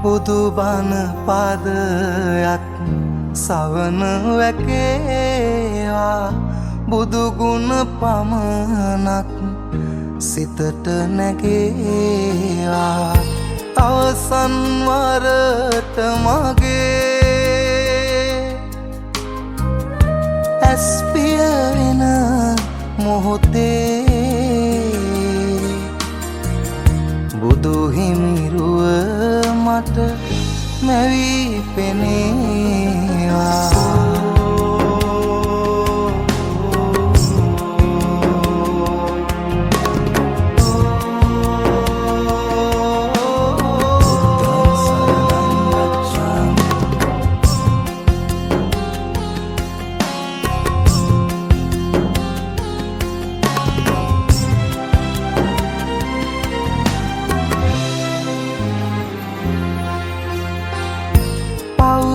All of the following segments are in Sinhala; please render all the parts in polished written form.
බුදු බණ පාදයක් සවන වැකේවා බුදු ගුණ පමණක් සිතට නැගේවා අවසන් වරට මගේ ඇස් පිය වෙන මොහොතේ බුදු හිමිරුව මට මැවී පෙනේවා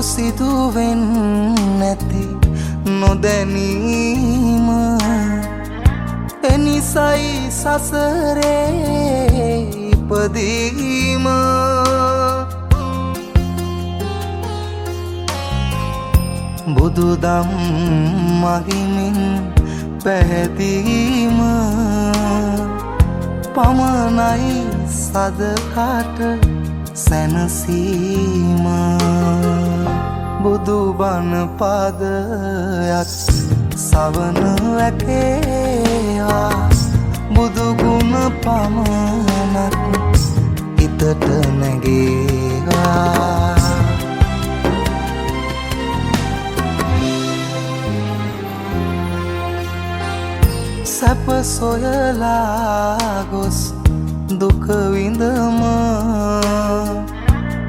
සිදුවෙන් නැති නොදැනීම එනිසයි සසරේ ඉපදීම බුදුදම් මගිමින් පැහැදීම පමණයි සදකාට සැනසීම බුදු බණ පාදයක් සවන වැකේවා බුදු ගුණ පමණක් හිතට නැගේවා සැප සොයලා ගොස් දුක විඳම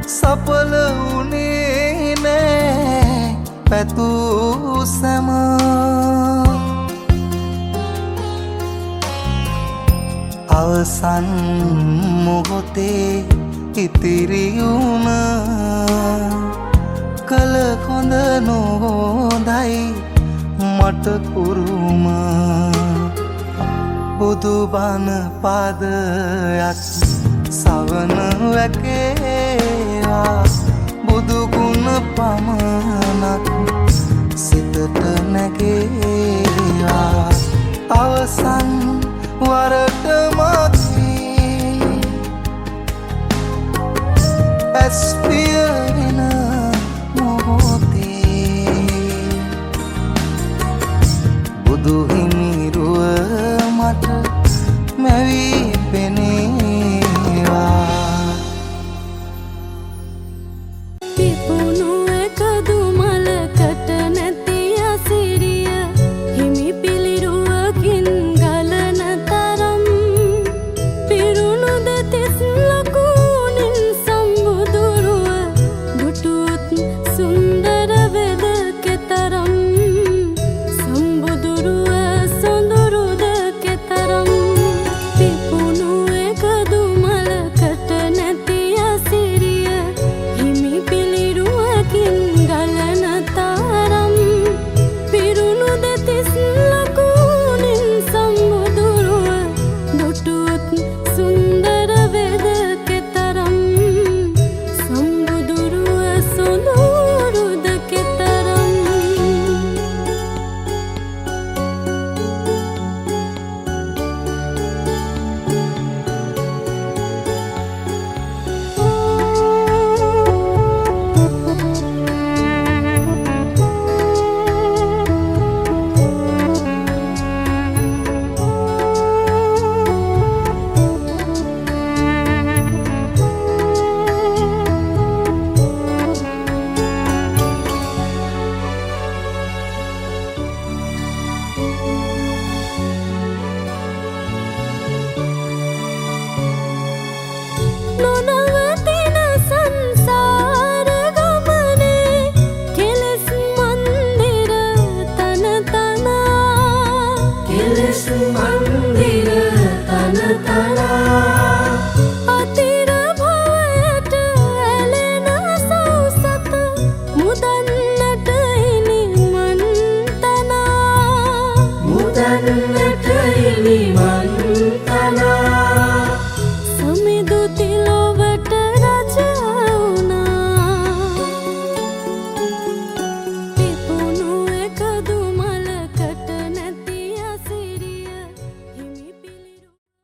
සඵල වුණේ නෑ පැtuu සැම අවසන් මොහොතේ ඉතිරි වුණ කල කොඳ නොහොඳයි මට කුරුම බුදු බණ පාදයක් සවන වැකේවා බුදු ගුණ පමණක් සිතට නැගේවා අවසන් වරට මගේ ඇස් පිය වෙන මොහොතේ බුදු හිමිරුව මට මැවී පෙනේවා People